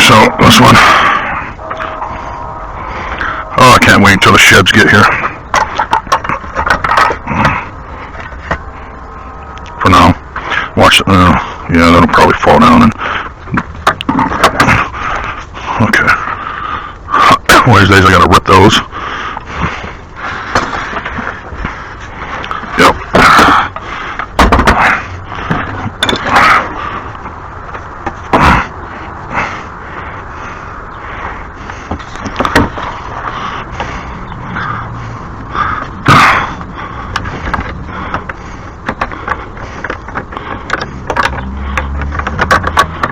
So this one, oh, I can't wait until the sheds get here. For now, watch it. Yeah, that'll probably fall down. And okay, one of these days I gotta rip those. Yep.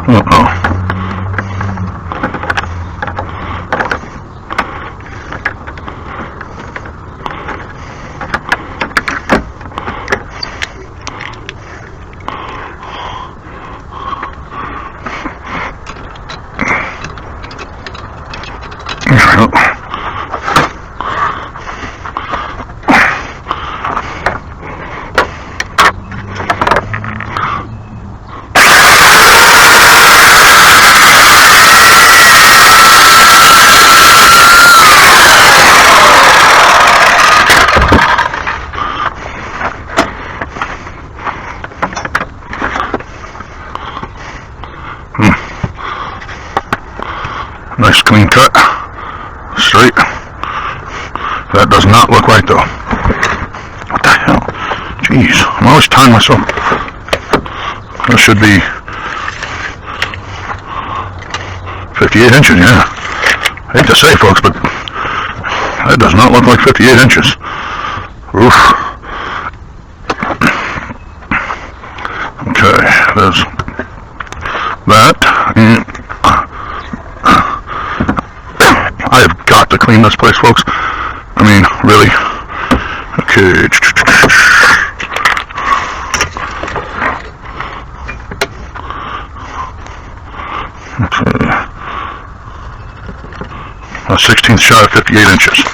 Uh-oh. Nice clean cut, straight. That does not look right though. What the hell? Jeez, I'm always tying myself. That should be 58 inches, yeah. I hate to say, folks, but that does not look like 58 inches. Oof. Okay, there's that. I have got to clean this place, folks. I mean, really. Okay. Okay. A 16th shot of 58 inches.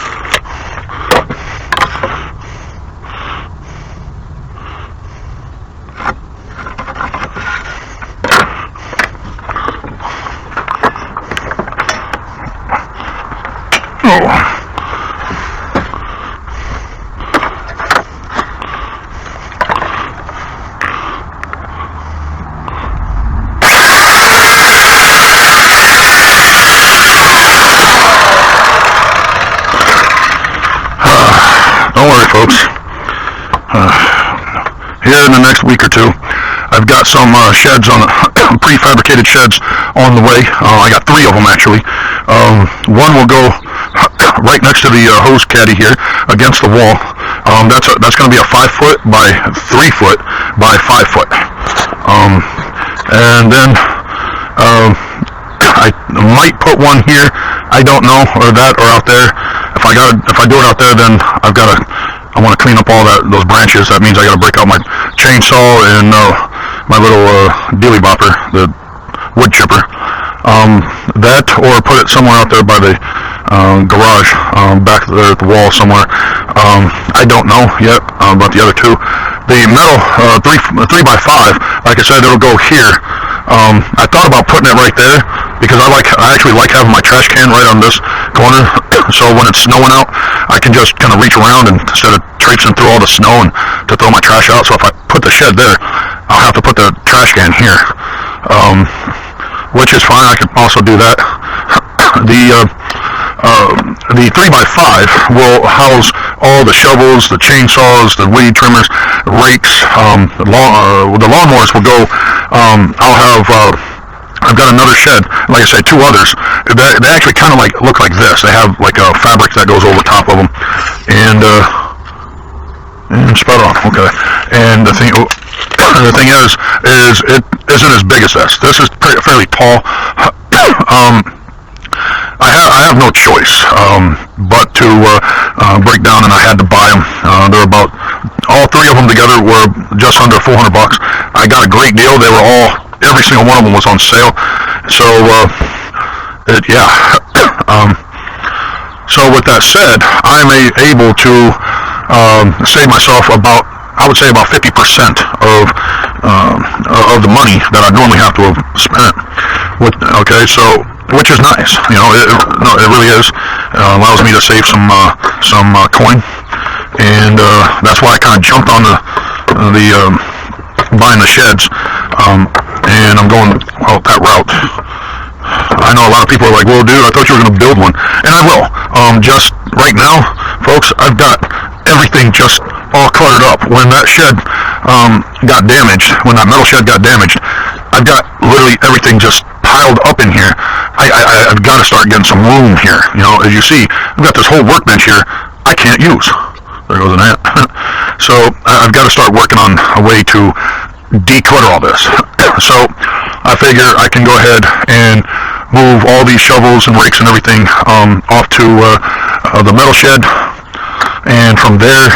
Don't worry, folks. Here in the next week or two, I've got some sheds on prefabricated sheds on the way. I got 3 of them actually. One will go right next to the hose caddy here against the wall. That's going to be a 5-foot by 3-foot by 5-foot. And then I might put one here. I don't know, or that, or out there. If I do it out there, then I want to clean up all those branches. That means I got to break out my chainsaw and my little dealy bopper, the wood chipper. That, or put it somewhere out there by the garage, back there at the wall somewhere. I don't know yet about the other 2. The metal 3x5, like I said, it'll go here. I thought about putting it right there because I actually like having my trash can right on this corner. So when it's snowing out, I can just kind of reach around and instead of traipsing through all the snow and to throw my trash out. So if I put the shed there, I'll have to put the trash can here, which is fine. I could also do that. The 3x5 will house all the shovels, the chainsaws, the weed trimmers, rakes. The lawnmowers will go. I've got another shed, like I say, 2 others. They actually kind of look like this. They have like a fabric that goes over top of them, and spot on. Okay. And the thing is it isn't as big as this. This is fairly tall. I have no choice but to break down, and I had to buy them. They're about, all 3 of them together were just under $400. I got a great deal. They were every single one of them was on sale. So yeah. So with that said, I'm able to save myself about, I would say about 50% of the money that I normally have to have spent. Okay, so which is nice. No, it really is. Allows me to save some coin, and that's why I kind of jumped on the buying the sheds, and I'm going that route. I know a lot of people are like, well, dude, I thought you were going to build one, and I will. Just right now, folks, I've got everything just all cluttered up. When that shed got damaged, when that metal shed got damaged, I've got literally everything just piled up in here. I've got to start getting some room here. As you see, I've got this whole workbench here I can't use. There goes an ant. So I've got to start working on a way to declutter all this. So I figure I can go ahead and move all these shovels and rakes and everything off to the metal shed, and from there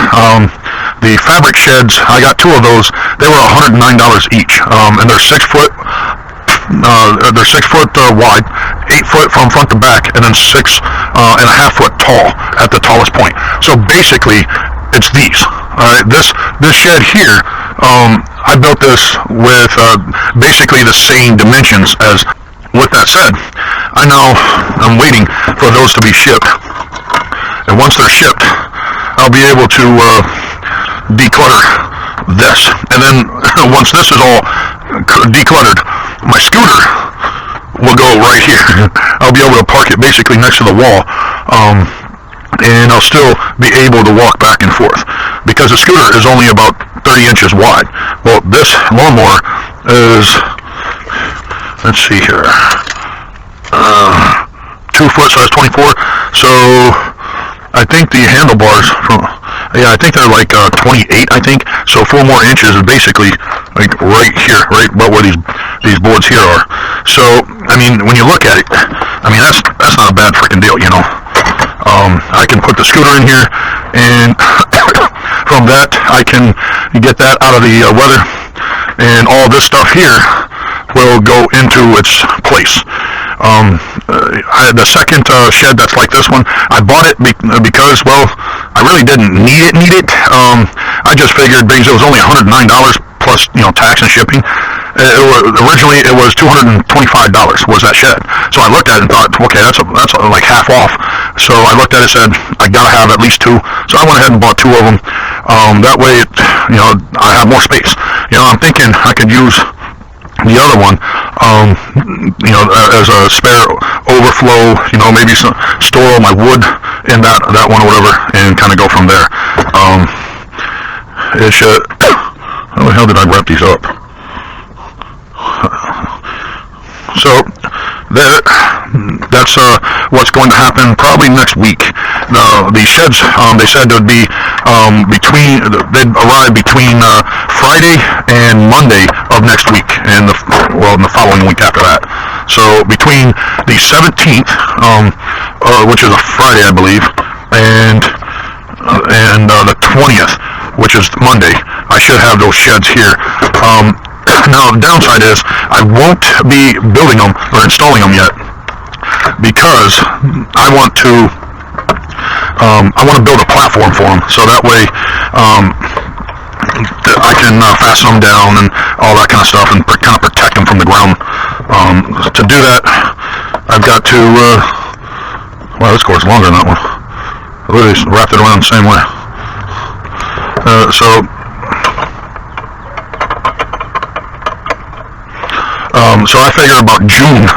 the fabric sheds, I got two of those. They were $109 each, and they're 6 foot. They're 6 foot wide, 8 foot from front to back, and then 6.5 foot tall at the tallest point. So basically, it's these. This shed here, I built this with basically the same dimensions as. With that said, I'm waiting for those to be shipped, and once they're shipped, I'll be able to declutter this, and then once this is all decluttered, my scooter will go right here. I'll be able to park it basically next to the wall, and I'll still be able to walk back and forth, because the scooter is only about 30 inches wide. Well, this lawnmower is, let's see here, 2 foot, so that's 24. So I think the handlebars I think they're like 28, I think. So 4 more inches is basically like right here, right about where these boards here are. So I mean, when you look at it, I mean that's not a bad freaking deal, I can put the scooter in here, and from that I can get that out of the weather, and all this stuff here will go into its place. The second shed that's like this one, I bought it because, well, I really didn't need it. I just figured because it was only $109 plus, tax and shipping. Originally it was $225 was that shed. So I looked at it and thought, okay, that's like half off. So I looked at it and said, I gotta have at least 2. So I went ahead and bought 2 of them. That way, I have more space. I'm thinking I could use the other one, as a spare overflow, maybe store all my wood in that one or whatever, and kind of go from there. It should. How the hell did I wrap these up? So that's what's going to happen probably next week. The sheds, they said they'd be they'd arrive between Friday and Monday of next week, and the following week after that. So between the 17th, which is a Friday, I believe, and the 20th, which is Monday, I should have those sheds here. Now the downside is I won't be building them or installing them yet, because I want to build a platform for them, so that way I can fasten them down and all that kind of stuff, and kind of protect them from the ground. To do that, I've got to wow, this cord's longer than that one. I literally wrapped it around the same way. So I figure about June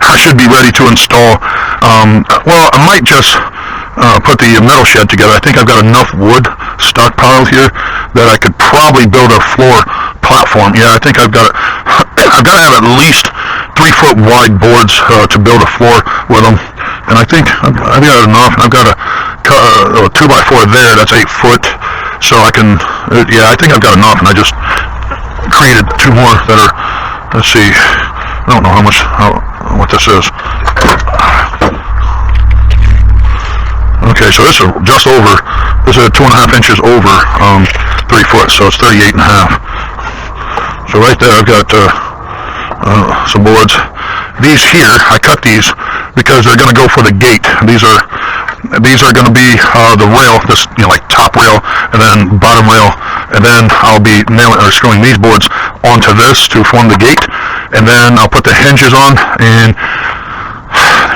I should be ready to install. Well, I might just put the metal shed together. I think I've got enough wood stockpiled here that I could probably build a floor platform. Yeah, I think I've got to have at least 3 foot wide boards to build a floor with them, and I think I've got enough. I've got a 2x4 there that's 8 foot, so I can. Yeah, I think I've got enough, and I just created 2 more that are. Let's see. I don't know what this is. Okay, so this is just over. This is 2.5 inches over 3 foot, so it's 38.5. So right there, I've got some boards. These here, I cut these because they're going to go for the gate. These are going to be the rail, this like top rail, and then bottom rail, and then I'll be screwing these boards onto this to form the gate, and then I'll put the hinges on, and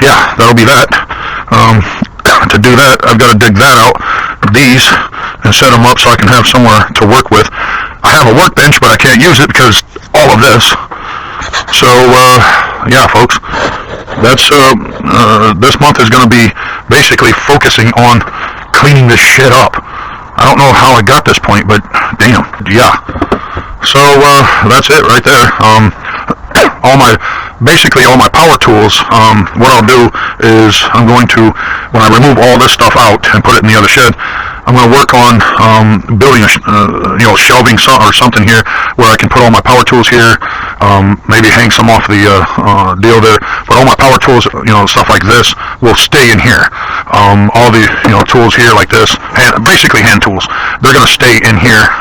yeah, that'll be that. To do that, I've got to dig that out, these, and set them up so I can have somewhere to work with. I have a workbench, but I can't use it because all of this. So, yeah, folks, that's, this month is going to be basically focusing on cleaning this shit up. I don't know how I got this point, but damn, yeah. So, that's it right there. Basically all my power tools, what I'll do is I'm going to, when I remove all this stuff out and put it in the other shed, I'm going to work on building a shelving or something here where I can put all my power tools here, maybe hang some off the deal there, but all my power tools, stuff like this will stay in here. All the tools here like this, basically hand tools, they're going to stay in here.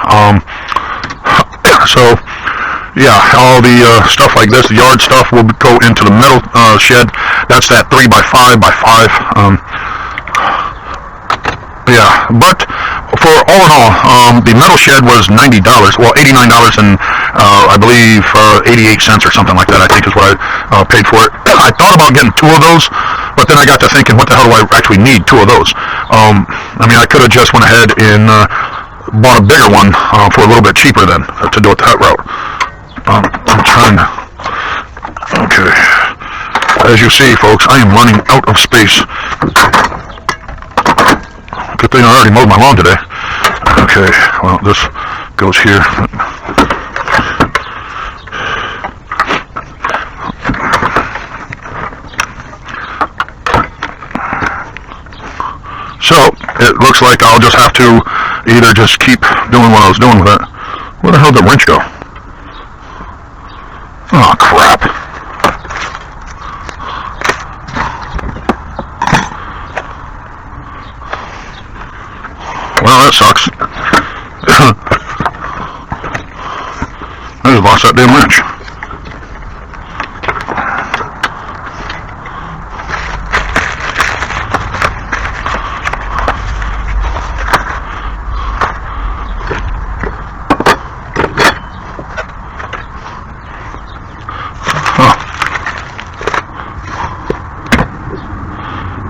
So yeah, all the stuff like this, the yard stuff, will go into the metal shed. That's that 3x5 by 5. Yeah, but for all in all, the metal shed was $90. Well, $89 and I believe 88 cents or something like that, I think is what I paid for it. I thought about getting 2 of those, but then I got to thinking, what the hell do I actually need 2 of those? I mean, I could have just went ahead and bought a bigger one for a little bit cheaper then to do it that route. I'm trying to... Okay. As you see, folks, I am running out of space. Good thing I already mowed my lawn today. Okay, well, this goes here. So, it looks like I'll just have to either just keep doing what I was doing with it. Where the hell did the wrench go? Oh, crap. Well, that sucks. I just lost that damn wrench.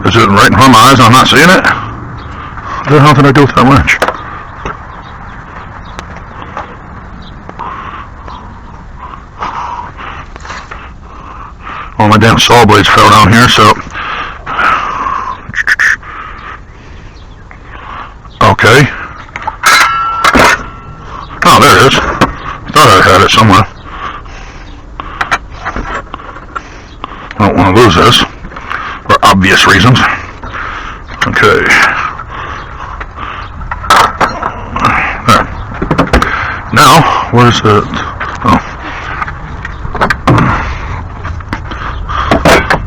Is it right in front of my eyes and I'm not seeing it? What the hell did I do with that wrench? All my damn saw blades fell down here, so... Okay. Oh, there it is. Thought I had it somewhere. I don't want to lose this. For obvious reasons. Okay. There. Now, where's it? Oh.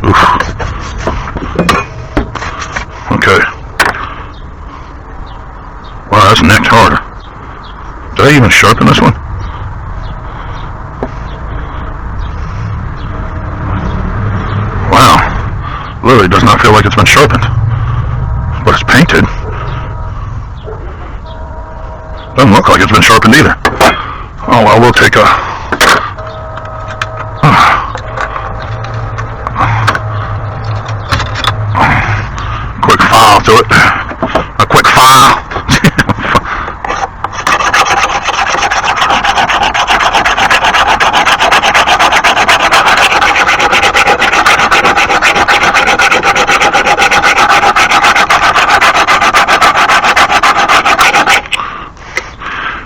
Oof. Okay. Wow, that's nicked hard. Did I even sharpen this one? Literally does not feel like it's been sharpened, but it's painted. Doesn't look like it's been sharpened either. Oh well, we'll take a quick file to it. A quick file.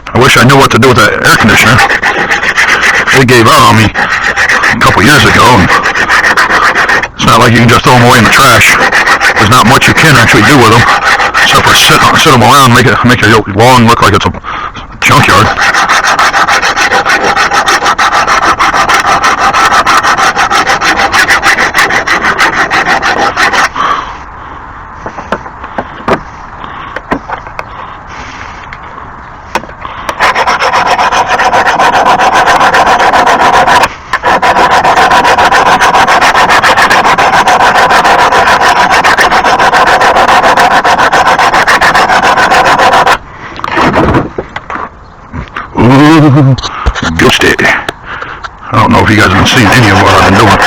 I wish I knew what to do with that air conditioner. They gave out on me a couple years ago, and it's not like you can just throw them away in the trash. There's not much you can actually do with them, except for sit them around, make your lawn look like it's a junkyard. Ghosty. I don't know if you guys have been seeing any of what I've been doing.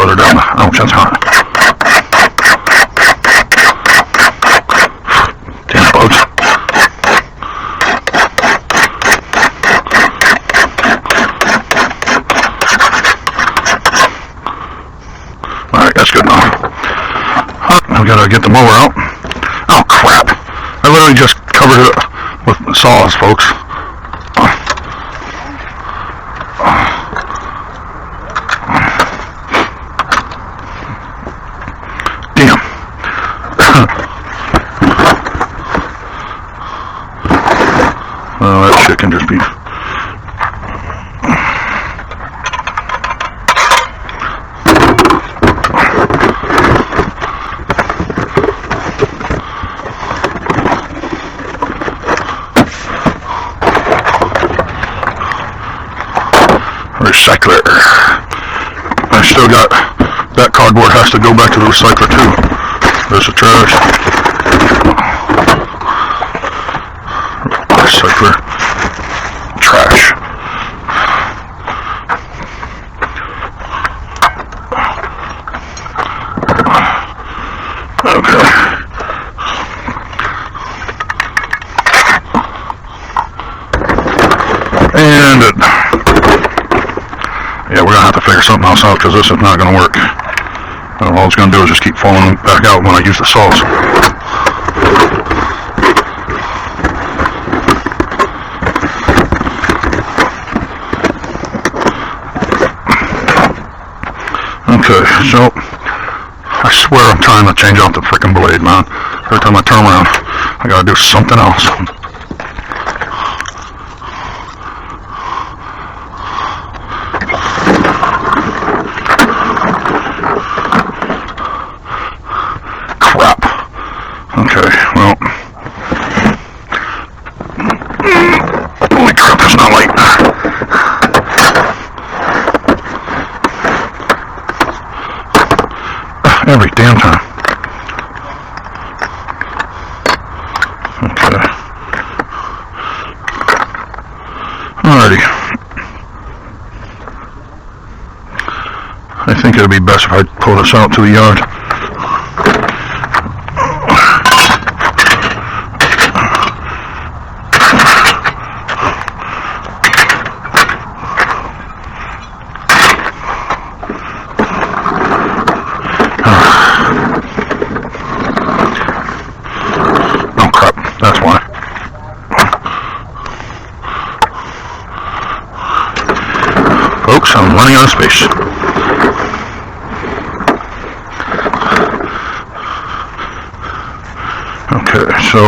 put her down. Ouch, that's hot. Damn bugs. Alright, that's good enough. I've got to get the mower out. Oh, crap. I literally just covered it with saws, folks. Damn. Oh, that shit can just be... Recycler. I still got that cardboard has to go back to the recycler too. There's the trash. Recycler. Trash. Okay. And yeah, we're going to have to figure something else out because this is not going to work. All it's going to do is just keep falling back out when I use the saws. Okay, so I swear I'm trying to change out the freaking blade, man. Every time I turn around, I got to do something else. Okay, well, holy crap, that's not light. Every damn time. Okay. Alrighty. I think it would be best if I pull this out to the yard. That's why. Folks, I'm running out of space. Okay, so...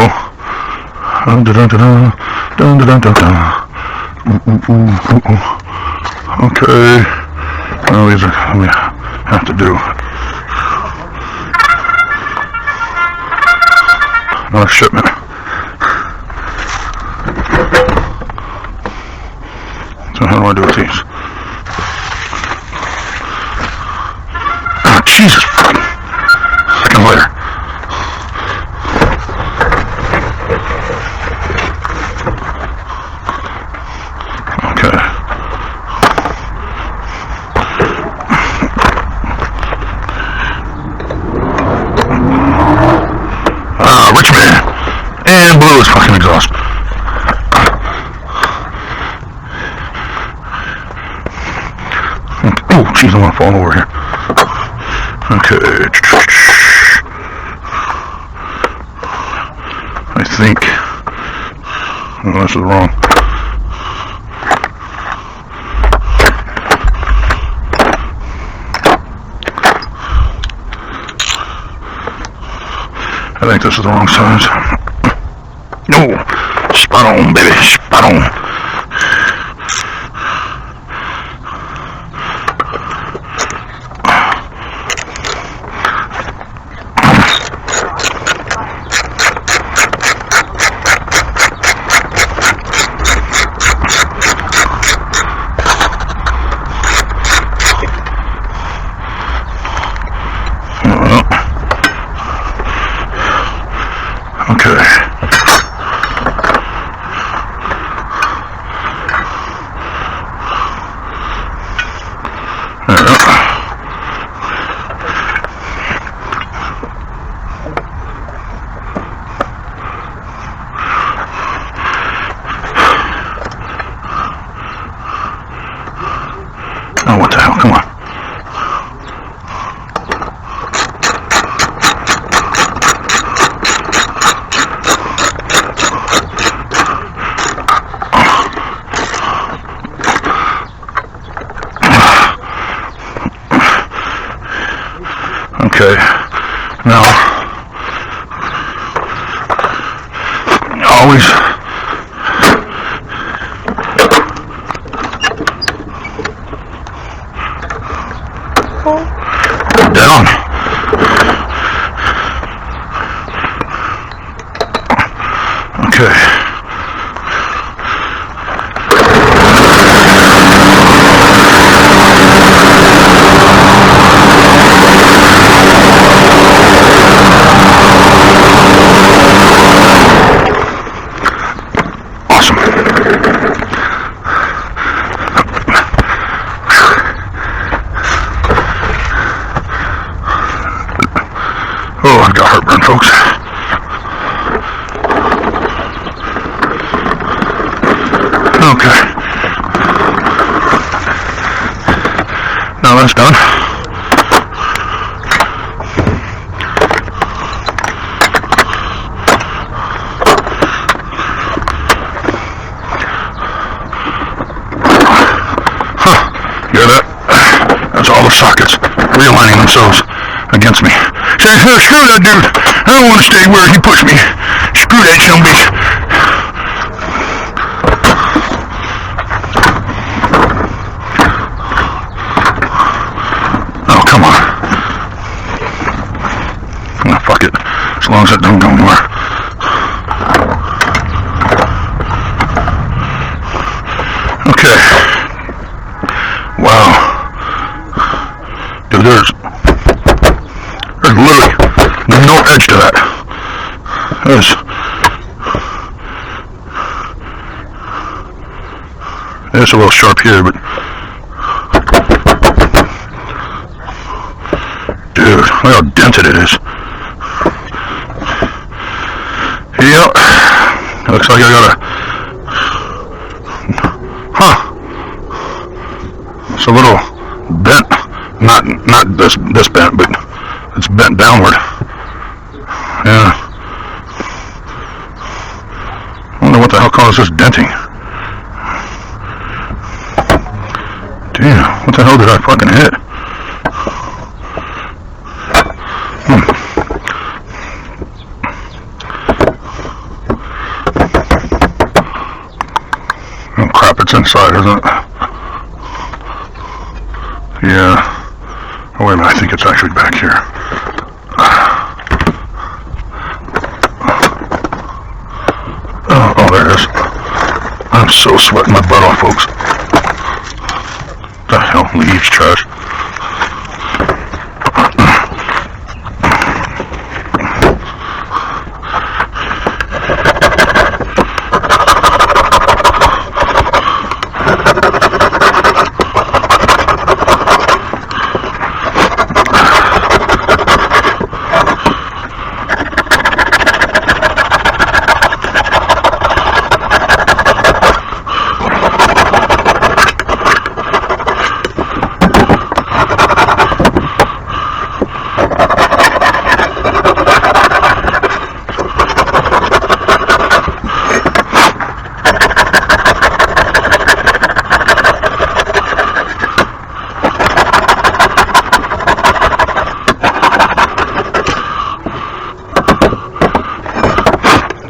Okay. Well, these are... we have to do... another shipment. So how do I do with these? Oh, Jesus! Second layer. Okay. Rich man. And blue is fucking exhaust. Oh, jeez, I want to fall over here. Okay. I think... oh, this is wrong. I think this is the wrong size. No! Spot on, baby. Spot on. Okay. Okay. Now, always down. Okay. Oh, I've got heartburn, folks. Okay. Now that's done. Hear that? That's all the sockets realigning themselves against me. Say, screw that dude. I don't want to stay where he pushed me. Screw that son of a bitch. Oh, come on. Oh, fuck it. As long as it don't go anywhere. Okay. Wow. Dude, there's literally no edge to that. It's a little sharp here, but dude, look how dented it is. Yep. Looks like I got it's a little bent. Not this bent, but it's bent downward. Yeah. I wonder what the hell caused this denting. Damn, what the hell did I fucking hit? Oh crap, it's inside, isn't it? Yeah. Oh wait a minute, I think it's actually back here. Oh, there it is. I'm so sweating my butt off, folks. What the hell? Leaves, trash.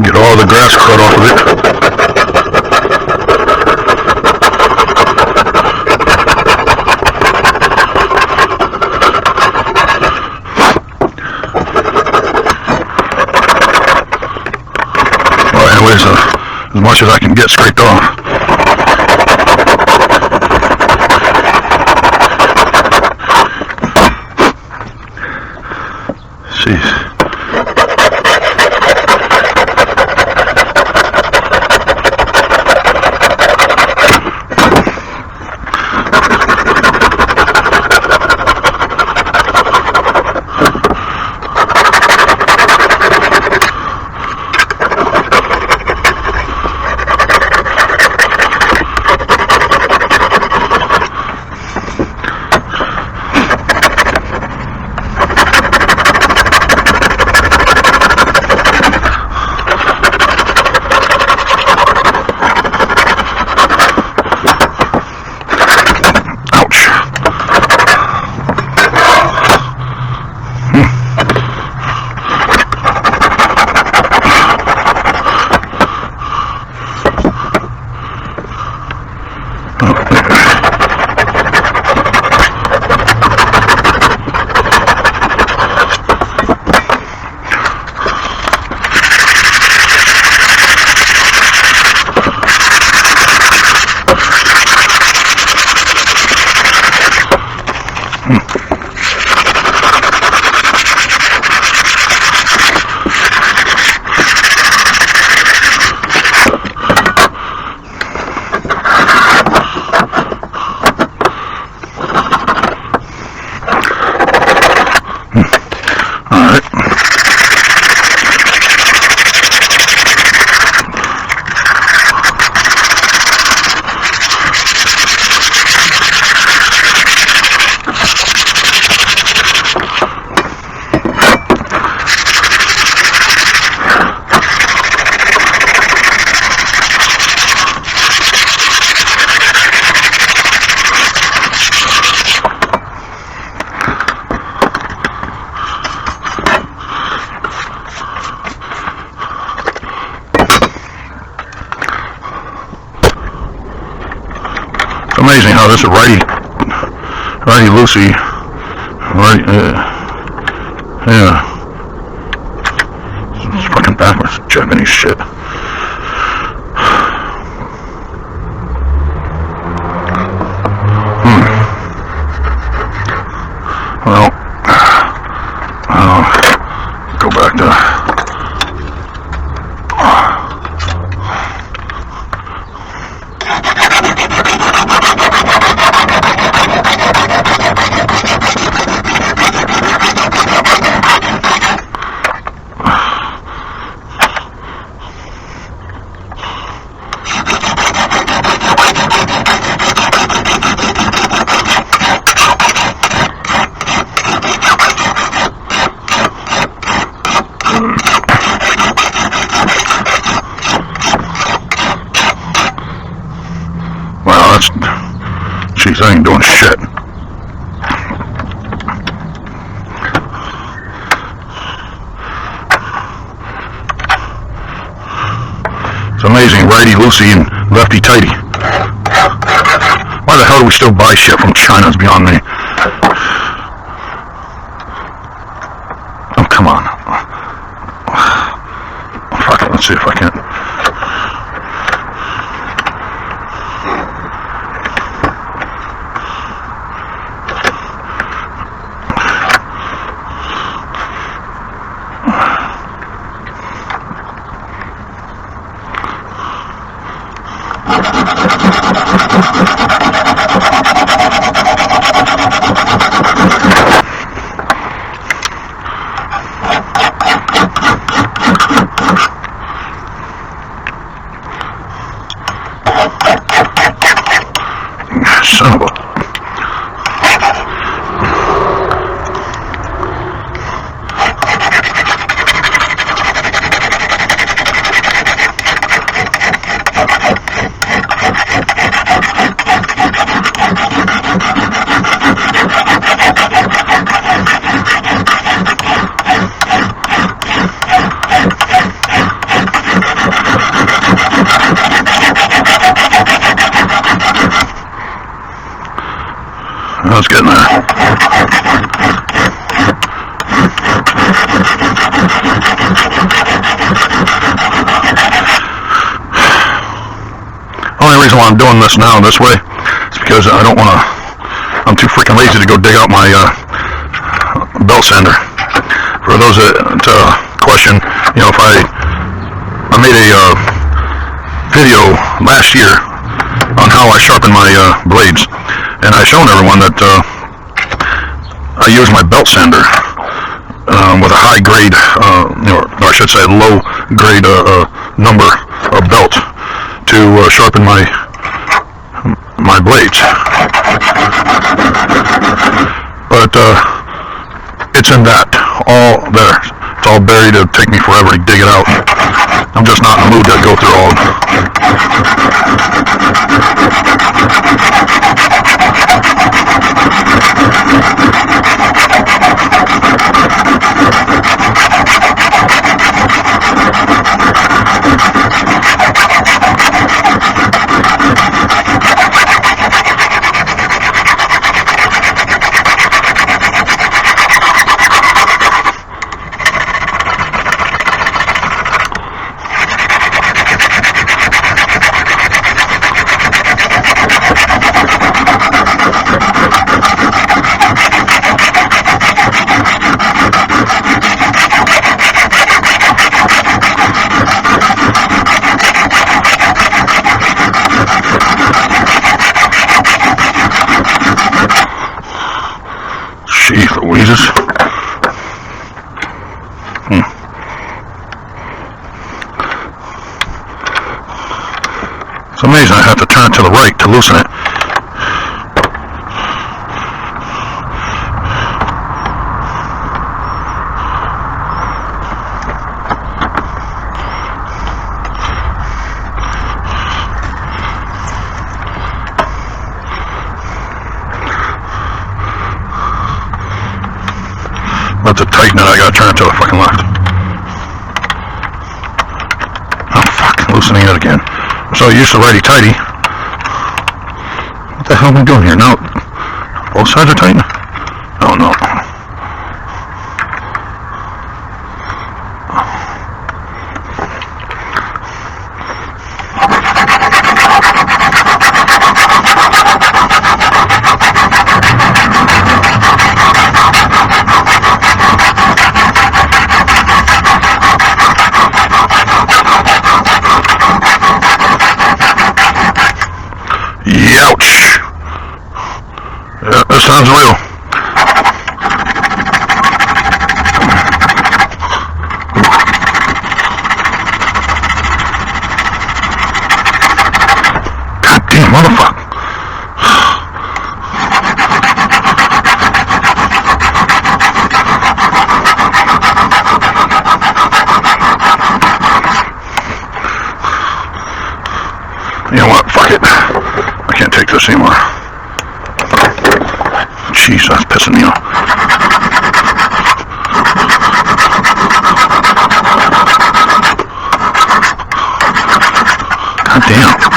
Get all the grass cut off of it. Well, anyways, as much as I can get scraped off. Jeez. amazing how this is righty loosey, right? Yeah. It's fucking backwards, Japanese shit. Well, go back to. Wow, jeez, I ain't doing shit. It's amazing, righty loosey and lefty tighty. Why the hell do we still buy shit from China? It's beyond me. Oh, come on. Fuck it, let's see if I can. Son of a... I was getting there. Only reason why I'm doing this now this way is because I don't want to. I'm too freaking lazy to go dig out my belt sander. For those that question, you know, if I made a video last year on how I sharpen my blades. And I've shown everyone that I use my belt sander with a high grade, or I should say low grade number of belt to sharpen my blades. But it's in that, all there. It's all buried. It'll take me forever to dig it out. I'm just not in the mood to go through all of it. Jeez Louises. It's amazing I have to turn it to the right to loosen it. But to tighten it, I gotta turn it to the fucking left. Oh fuck, loosening it again. I'm so used to righty-tighty. What the hell am I doing here? No. Both sides are tight? Oh no. Youch! Yeah, this sounds real. God damn, motherfucker. You know what? Fuck it. I can't take this anymore. Jeez, that's pissing me off. God damn.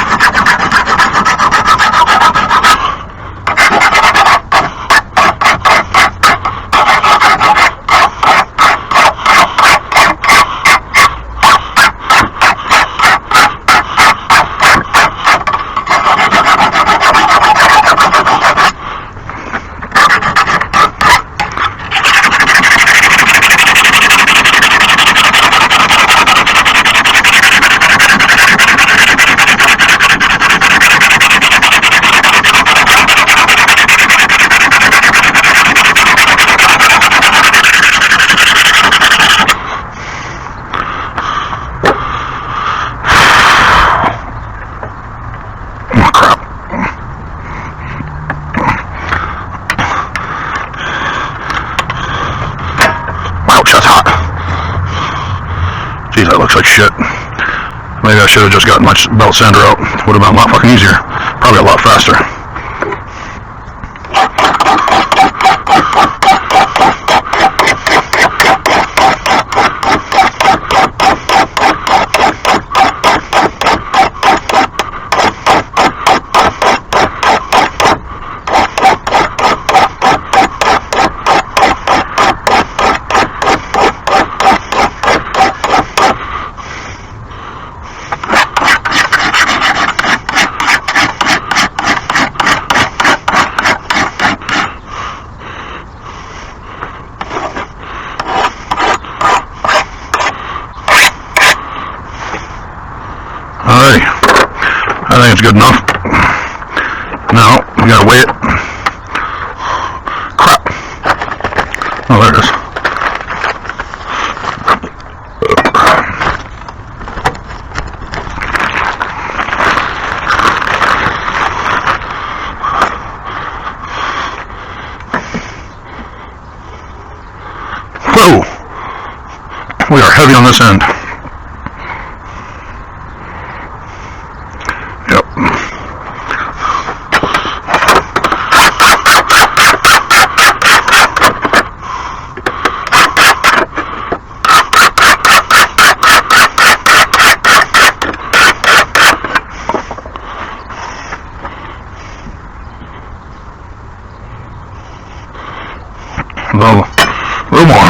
Jeez, that looks like shit. Maybe I should have just gotten my belt sander out. Would have been a lot fucking easier. Probably a lot faster. Alrighty, I think it's good enough. Now, we gotta weigh it. Crap. Oh, there it is. Whoa! We are heavy on this end. A little more.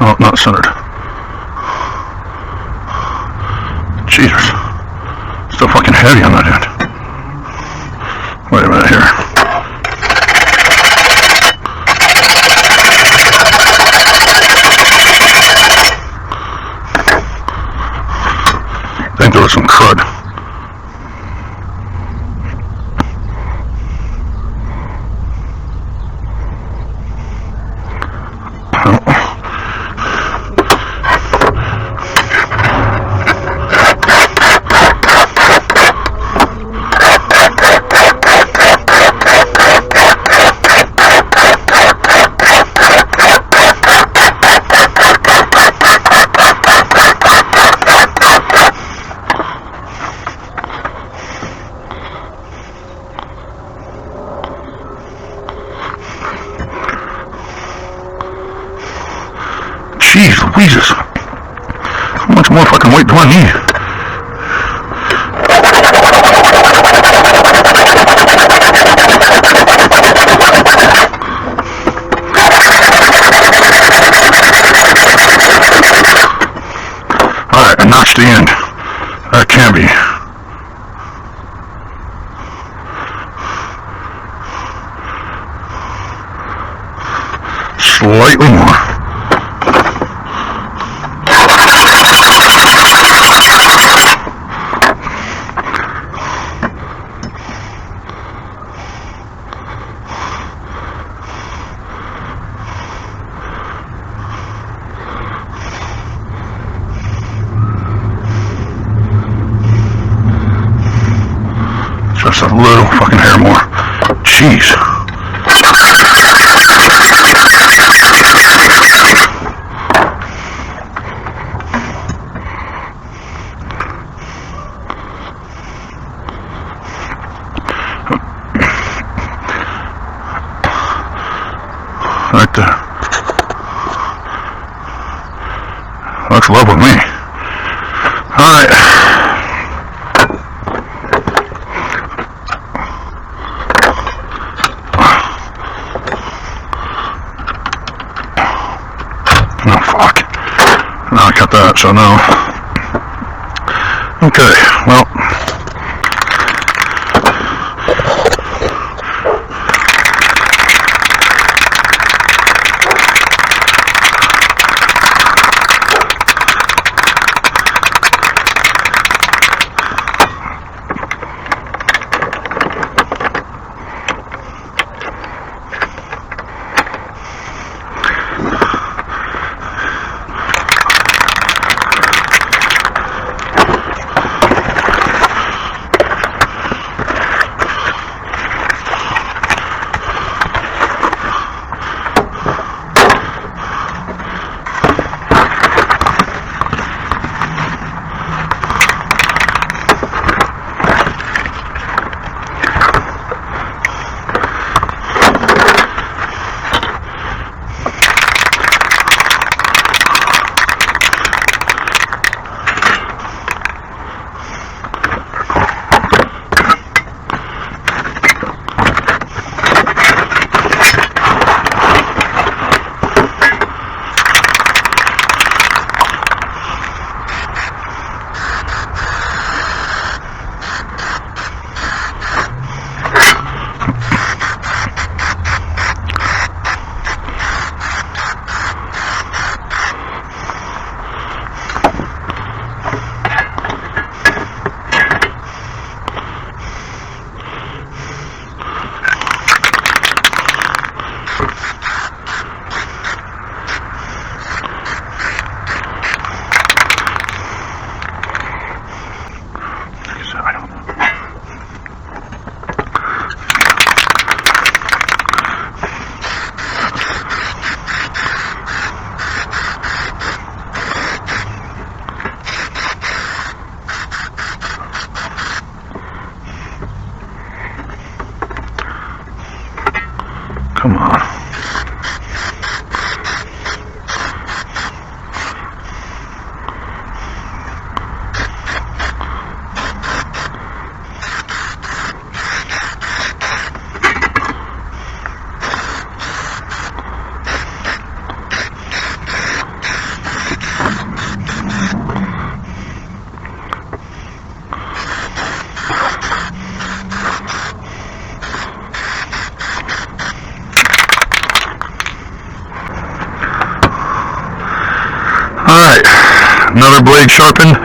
Oh, not centered. Jesus. Still fucking heavy on that end. Wait a minute here. I think there was some crud. Louises. How much more fucking weight do I need? Alright, I notched the end. That can be. Slightly more. Just a little fucking hair more. Jeez. Right there. Looks level with me. Alright. Oh fuck. Now I cut that, so no. Okay, well. Come on. Alright, another blade sharpened.